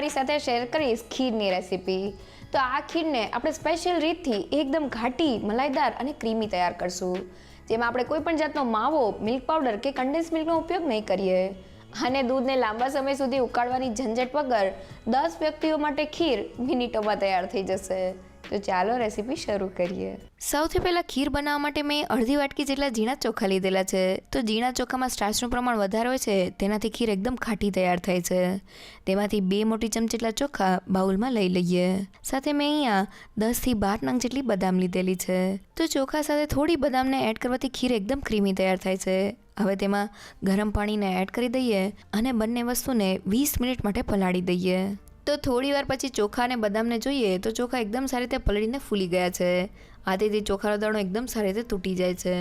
તમારી સાથે શેર કરીશ ખીરની રેસીપી. તો આ ખીરને આપણે સ્પેશિયલ રીતથી એકદમ ઘાટી, મલાઈદાર અને ક્રીમી તૈયાર કરશું, જેમાં આપણે કોઈ પણ જાતનો માવો, મિલ્ક પાવડર કે કન્ડેન્સ મિલ્કનો ઉપયોગ નહીં કરીએ અને દૂધને લાંબા સમય સુધી ઉકાળવાની ઝંઝટ વગર 10 વ્યક્તિઓ માટે ખીર મિનિટોમાં તૈયાર થઈ જશે. તો ચાલો રેસીપી શરૂ કરીએ. સૌથી પહેલાં ખીર બનાવવા માટે મેં અડધી વાટકી જેટલા ઝીણા ચોખા લીધેલા છે. તો ઝીણા ચોખામાં સ્ટાર્ચનું પ્રમાણ વધારે હોય છે, તેનાથી ખીર એકદમ ખાટી તૈયાર થાય છે. તેમાંથી 2 મોટી ચમચી જેટલા ચોખા બાઉલમાં લઈ લઈએ. સાથે મેં અહીંયા 10 થી 12 નંગ જેટલી બદામ લીધેલી છે. તો ચોખા સાથે થોડી બદામને એડ કરવાથી ખીર એકદમ ક્રીમી તૈયાર થાય છે. હવે તેમાં ગરમ પાણીને એડ કરી દઈએ અને બંને વસ્તુને 20 મિનિટ માટે પલાળી દઈએ. તો થોડી વાર પછી ચોખા અને બદામને જોઈએ તો ચોખા એકદમ સારી રીતે પલળીને ફૂલી ગયા છે. આથી ચોખાનો દાણો એકદમ સારી રીતે તૂટી જાય છે.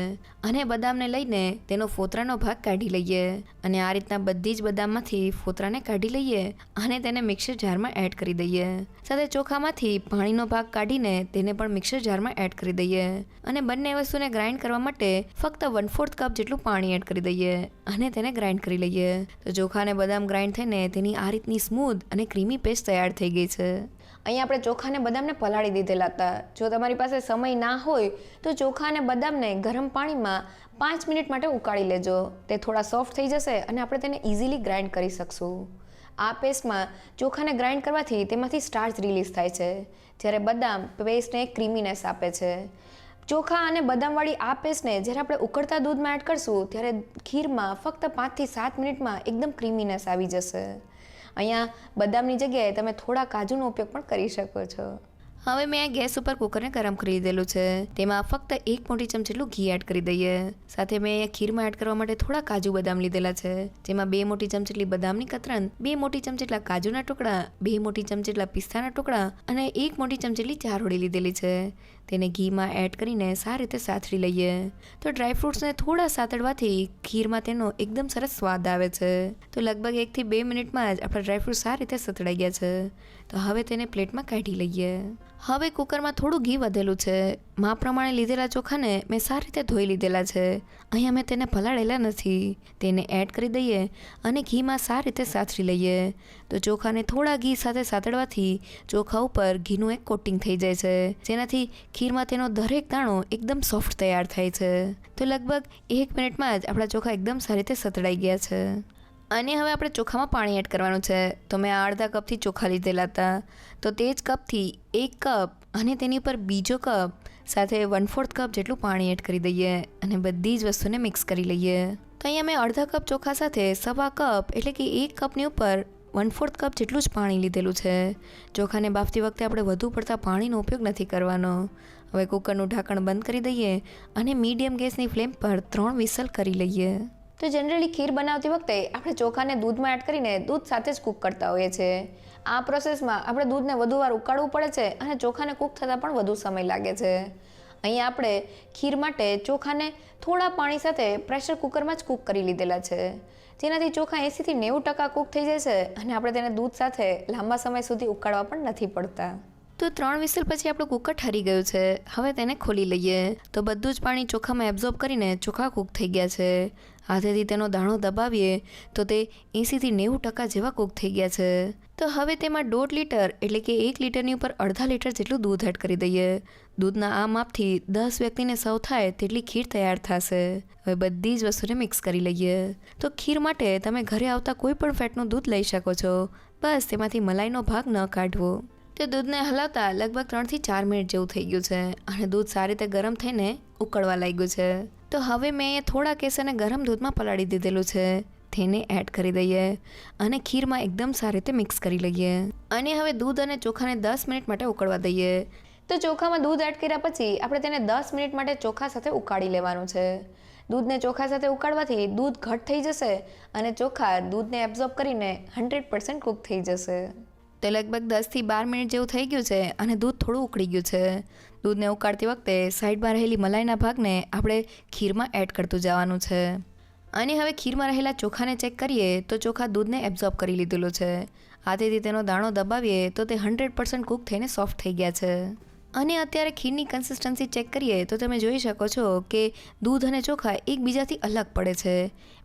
અને બદામને લઈને તેનો ફોતરાનો ભાગ કાઢી લઈએ અને આ રીતના બધી જ બદામમાંથી ફોતરાને કાઢી લઈએ અને તેને મિક્સર જારમાં એડ કરી દઈએ. સાથે ચોખામાંથી પાણીનો ભાગ કાઢીને તેને પણ મિક્સર જારમાં એડ કરી દઈએ અને બંને વસ્તુને ગ્રાઇન્ડ કરવા માટે ફક્ત 1/4 કપ જેટલું પાણી એડ કરી દઈએ અને તેને ગ્રાઇન્ડ કરી લઈએ. તો ચોખા અને બદામ ગ્રાઇન્ડ થઈને તેની આ રીતની સ્મૂધ અને ક્રીમી પેસ્ટ તૈયાર થઈ ગઈ છે. અહીંયા આપણે ચોખા અને બદામને પલાળી દીધેલા હતા. જો તમારી પાસે સમય ના હોય તો ચોખા અને બદામને ગરમ પાણીમાં 5 મિનિટ માટે ઉકાળી લેજો. તે થોડા સોફ્ટ થઈ જશે અને આપણે તેને ઇઝીલી ગ્રાઇન્ડ કરી શકશું. આ પેસ્ટમાં ચોખાને ગ્રાઇન્ડ કરવાથી તેમાંથી સ્ટાર્ચ રિલીઝ થાય છે, જ્યારે બદામ પેસ્ટને ક્રીમીનેસ આપે છે. ચોખા અને બદામવાળી આ પેસ્ટને જ્યારે આપણે ઉકળતા દૂધમાં એડ કરશું ત્યારે ખીરમાં ફક્ત 5 થી 7 મિનિટમાં એકદમ ક્રીમીનેસ આવી જશે. અહીંયા બદામની જગ્યાએ તમે થોડા કાજુનો ઉપયોગ પણ કરી શકો છો. હવે મેં આ ગેસ ઉપર કુકરને ગરમ કરી દીધેલું છે. તેમાં ફક્ત 1 મોટી ચમચી જેટલું ઘી એડ કરી દઈએ. સાથે મેં અહીંયા ખીરમાં એડ કરવા માટે થોડા કાજુ બદામ લીધેલા છે, જેમાં 2 મોટી ચમચી જેટલી બદામની કતરન, 2 મોટી ચમચી જેટલા કાજુના ટુકડા, 2 મોટી ચમચી જેટલા પિસ્તાના ટુકડા અને 1 મોટી ચમચી જેટલી ચારોળી લીધેલી છે. તેને ઘીમાં એડ કરીને સારી રીતે સાતળી લઈએ. તો ડ્રાયફ્રૂટ્સને થોડા સાતળવાથી ખીરમાં તેનો એકદમ સરસ સ્વાદ આવે છે. તો લગભગ 1 થી 2 મિનિટમાં જ આપણા ડ્રાયફ્રૂટ સારી રીતે સતળાઈ ગયા છે. તો હવે તેને પ્લેટમાં કાઢી લઈએ. હવે કુકરમાં થોડું ઘી વધેલું છે. માપ પ્રમાણે લીધેલા ચોખાને મેં સારી રીતે ધોઈ લીધેલા છે. અહીંયા મેં તેને પલાળેલા નથી. તેને એડ કરી દઈએ અને ઘીમાં સારી રીતે સાતળી લઈએ. તો ચોખાને થોડા ઘી સાથે સાતળવાથી ચોખા ઉપર ઘીનું એક કોટિંગ થઈ જાય છે, જેનાથી ખીરમાં તેનો દરેક દાણો એકદમ સોફ્ટ તૈયાર થાય છે. તો લગભગ 1 મિનિટમાં જ આપણા ચોખા એકદમ સારી રીતે સતળાઈ ગયા છે. અને હવે આપણે ચોખામાં પાણી એડ કરવાનું છે. તો મેં અડધા કપથી ચોખા લીધેલા હતા. તો તે જ કપથી 1 કપ અને તેની ઉપર બીજો કપ સાથે 1/4 કપ જેટલું પાણી એડ કરી દઈએ અને બધી જ વસ્તુને મિક્સ કરી લઈએ. તો અહીંયા મેં અડધા કપ ચોખા સાથે 1/4 કપ એટલે કે 1 કપની ઉપર 1/4 કપ જેટલું જ પાણી લીધેલું છે. ચોખાને બાફતી વખતે આપણે વધુ પડતા પાણીનો ઉપયોગ નથી કરવાનો. હવે કુકરનું ઢાંકણ બંધ કરી દઈએ અને મીડિયમ ગેસની ફ્લેમ પર 3 વિસલ કરી લઈએ. તો જનરલી ખીર બનાવતી વખતે આપણે ચોખાને દૂધમાં એડ કરીને દૂધ સાથે જ કૂક કરતા હોઈએ છીએ. આ પ્રોસેસમાં આપણે દૂધને વધુ વાર ઉકાળવું પડે છે અને ચોખાને કૂક થતાં પણ વધુ સમય લાગે છે. અહીંયા આપણે ખીર માટે ચોખાને થોડા પાણી સાથે પ્રેશર કુકરમાં જ કૂક કરી લીધેલા છે, જેનાથી ચોખા 80 થી 90% કૂક થઈ જાય છે અને આપણે તેને દૂધ સાથે લાંબા સમય સુધી ઉકાળવા પણ નથી પડતા. તો 3 વિસલ પછી આપણું કુકર ઠરી ગયું છે. હવે તેને ખોલી લઈએ. તો બધું જ પાણી ચોખામાં એબ્ઝોર્બ કરીને ચોખા કૂક થઈ ગયા છે. હાથેથી તેનો દાણો દબાવીએ તો તે 80 થી 90% જેવા કૂક થઈ ગયા છે. તો હવે તેમાં 1.5 લીટર એટલે કે 1 લીટરની ઉપર અડધા લીટર જેટલું દૂધ એડ કરી દઈએ. દૂધના આ માપથી 10 વ્યક્તિને સર્વ થાય તેટલી ખીર તૈયાર થશે. હવે બધી જ વસ્તુને મિક્સ કરી લઈએ. તો ખીર માટે તમે ઘરે આવતા કોઈ પણ ફેટનું દૂધ લઈ શકો છો. બસ તેમાંથી મલાઈનો ભાગ ન કાઢવો. તે દૂધને હલાવતા લગભગ 3 થી 4 મિનિટ જેવું થઈ ગયું છે અને દૂધ સારી રીતે ગરમ થઈને ઉકળવા લાગ્યું છે. તો હવે મેં અહીંયા થોડા કેસરને ગરમ દૂધમાં પલાળી દીધેલું છે. તેને એડ કરી દઈએ અને ખીરમાં એકદમ સારી રીતે મિક્સ કરી લઈએ. અને હવે દૂધ અને ચોખાને 10 મિનિટ માટે ઉકળવા દઈએ. તો ચોખામાં દૂધ એડ કર્યા પછી આપણે તેને 10 મિનિટ માટે ચોખા સાથે ઉકાળી લેવાનું છે. દૂધને ચોખા સાથે ઉકાળવાથી દૂધ ઘટ થઈ જશે અને ચોખા દૂધને એબ્ઝોર્બ કરીને 100% કૂક થઈ જશે. તે લગભગ 10 થી 12 મિનિટ જેવું થઈ ગયું છે અને દૂધ થોડું ઉકળી ગયું છે. દૂધને ઉકાળતી વખતે સાઈડમાં રહેલી મલાઈના ભાગને આપણે ખીરમાં એડ કરતું જવાનું છે. અને હવે ખીરમાં રહેલા ચોખાને ચેક કરીએ તો ચોખા દૂધને એબ્ઝોર્બ કરી લીધેલું છે. હાથેથી તેનો દાણો દબાવીએ તો તે 100% કૂક થઈને સોફ્ટ થઈ ગયા છે. અને અત્યારે ખીરની કન્સિસ્ટન્સી ચેક કરીએ તો તમે જોઈ શકો છો કે દૂધ અને ચોખા એકબીજાથી અલગ પડે છે.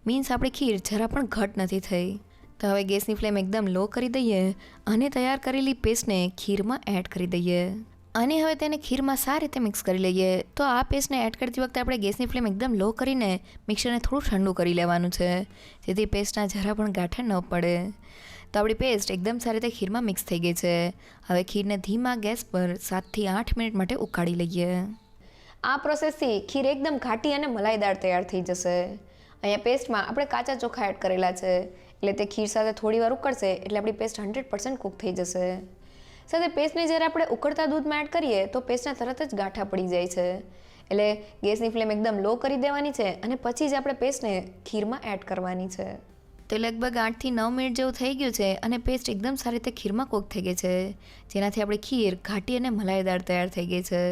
મીન્સ આપણી ખીર જરા પણ ઘટ નથી થઈ. તો હવે ગેસની ફ્લેમ એકદમ લો કરી દઈએ અને તૈયાર કરેલી પેસ્ટને ખીરમાં એડ કરી દઈએ અને હવે તેને ખીરમાં સારી રીતે મિક્સ કરી લઈએ. તો આ પેસ્ટને એડ કરતી વખતે આપણે ગેસની ફ્લેમ એકદમ લો કરીને મિક્સરને થોડું ઠંડુ કરી લેવાનું છે, જેથી પેસ્ટના જરા પણ ગાંઠા ન પડે. તો આપણી પેસ્ટ એકદમ સારી રીતે ખીરમાં મિક્સ થઈ ગઈ છે. હવે ખીરને ધીમા ગેસ પર 7થી 8 મિનિટ માટે ઉકાળી લઈએ. આ પ્રોસેસથી ખીર એકદમ ઘાટી અને મલાઈદાર તૈયાર થઈ જશે. અહીંયા પેસ્ટમાં આપણે કાચા ચોખા એડ કરેલા છે, એટલે તે ખીર સાથે થોડી વાર ઉકળશે એટલે આપણી પેસ્ટ 100% કૂક થઈ જશે. સાથે પેસ્ટને જ્યારે આપણે ઉકળતા દૂધમાં એડ કરીએ તો પેસ્ટના તરત જ ગાંઠા પડી જાય છે, એટલે ગેસની ફ્લેમ એકદમ લો કરી દેવાની છે અને પછી જ આપણે પેસ્ટને ખીરમાં એડ કરવાની છે. તો લગભગ 8થી 9 મિનિટ જેવું થઈ ગયું છે અને પેસ્ટ એકદમ સારી રીતે ખીરમાં કૂક થઈ ગઈ છે, જેનાથી આપણી ખીર ઘાટી અને મલાઈદાર તૈયાર થઈ ગઈ છે.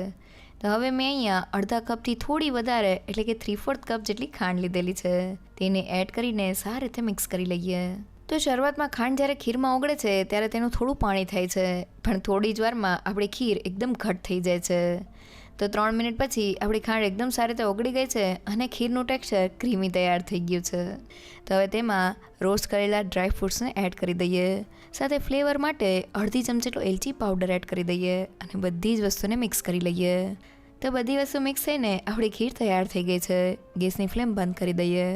તો હવે મેં અહીંયા અડધા કપથી થોડી વધારે એટલે કે 3/4 કપ જેટલી ખાંડ લીધેલી છે. તેને એડ કરીને સારી રીતે મિક્સ કરી લઈએ. તો શરૂઆતમાં ખાંડ જ્યારે ખીરમાં ઓગળે છે ત્યારે તેનું થોડું પાણી થાય છે, પણ થોડી જ વારમાં આપણી ખીર એકદમ ઘટ થઈ જાય છે. તો 3 મિનિટ પછી આપણી ખાંડ એકદમ સારી રીતે ઓગળી ગઈ છે અને ખીરનું ટેક્સચર ક્રીમી તૈયાર થઈ ગયું છે. તો હવે તેમાં રોસ્ટ કરેલા ડ્રાય ફ્રૂટ્સને એડ કરી દઈએ. સાથે ફ્લેવર માટે અડધી ચમચી જેટલો એલચી પાવડર એડ કરી દઈએ અને બધી જ વસ્તુને મિક્સ કરી લઈએ. તો બધી વસ્તુ મિક્સ થઈને આપણી ખીર તૈયાર થઈ ગઈ છે. ગેસની ફ્લેમ બંધ કરી દઈએ.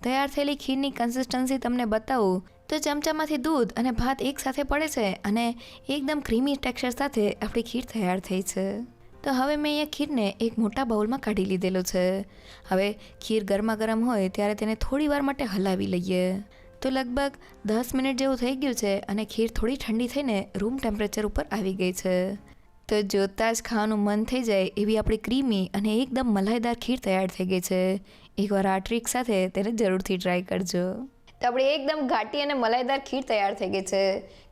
તૈયાર થયેલી ખીરની કન્સિસ્ટન્સી તમને બતાવું તો ચમચામાંથી દૂધ અને ભાત એકસાથે પડે છે અને એકદમ ક્રીમી ટેક્સચર સાથે આપણી ખીર તૈયાર થઈ છે. તો હવે મેં અહીંયા ખીરને એક મોટા બાઉલમાં કાઢી લીધેલો છે. હવે ખીર ગરમા ગરમ હોય ત્યારે તેને થોડી વાર માટે હલાવી લઈએ. તો લગભગ 10 મિનિટ જેવું થઈ ગયું છે અને ખીર થોડી ઠંડી થઈને રૂમ ટેમ્પરેચર ઉપર આવી ગઈ છે. તો જોતાં જ ખાવાનું મન થઈ જાય એવી આપણી ક્રીમી અને એકદમ મલાઈદાર ખીર તૈયાર થઈ ગઈ છે. એકવાર આ ટ્રીક સાથે તેને જરૂરથી ટ્રાય કરજો. તો આપણી એકદમ ઘાટી અને મલાઈદાર ખીર તૈયાર થઈ ગઈ છે.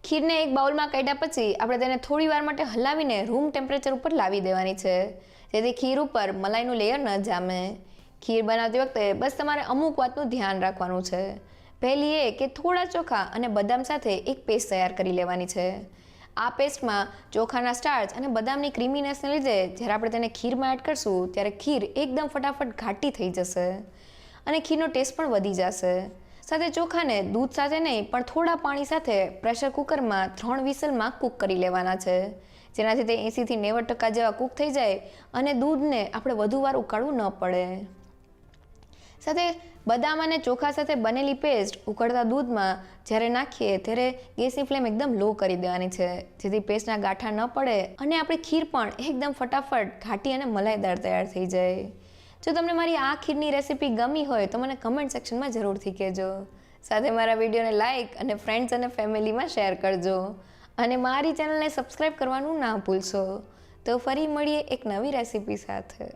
ખીરને એક બાઉલમાં કાઢ્યા પછી આપણે તેને થોડી વાર માટે હલાવીને રૂમ ટેમ્પરેચર ઉપર લાવી દેવાની છે, જેથી ખીર ઉપર મલાઈનું લેયર ન જામે. ખીર બનાવતી વખતે બસ તમારે અમુક વાતનું ધ્યાન રાખવાનું છે. પહેલી એ કે થોડા ચોખા અને બદામ સાથે એક પેસ્ટ તૈયાર કરી લેવાની છે. આ પેસ્ટમાં ચોખાના સ્ટાર્ચ અને બદામની ક્રીમીનેસને લીધે જ્યારે આપણે તેને ખીરમાં એડ કરશું ત્યારે ખીર એકદમ ફટાફટ ઘાટી થઈ જશે અને ખીરનો ટેસ્ટ પણ વધી જશે. સાથે ચોખાને દૂધ સાથે નહીં પણ થોડા પાણી સાથે પ્રેશર કુકરમાં 3 વિસલમાં કૂક કરી લેવાના છે, જેનાથી તે 80થી 90% જેવા કૂક થઈ જાય અને દૂધને આપણે વધુ વાર ઉકાળવું ન પડે. સાથે બદામ અને ચોખા સાથે બનેલી પેસ્ટ ઉકળતા દૂધમાં જ્યારે નાખીએ ત્યારે ગેસની ફ્લેમ એકદમ લો કરી દેવાની છે, જેથી પેસ્ટના ગાંઠા ન પડે અને આપણી ખીર પણ એકદમ ફટાફટ ઘાટી અને મલાઈદાર તૈયાર થઈ જાય. જો તમને મારી આ ખીરની રેસીપી ગમી હોય તો મને કમેન્ટ સેક્શનમાં જરૂરથી કહેજો. સાથે મારા વિડીયોને લાઇક અને ફ્રેન્ડ્સ અને ફેમિલીમાં શેર કરજો અને મારી ચેનલને સબસ્ક્રાઈબ કરવાનું ના ભૂલશો. તો ફરી મળીએ એક નવી રેસીપી સાથે.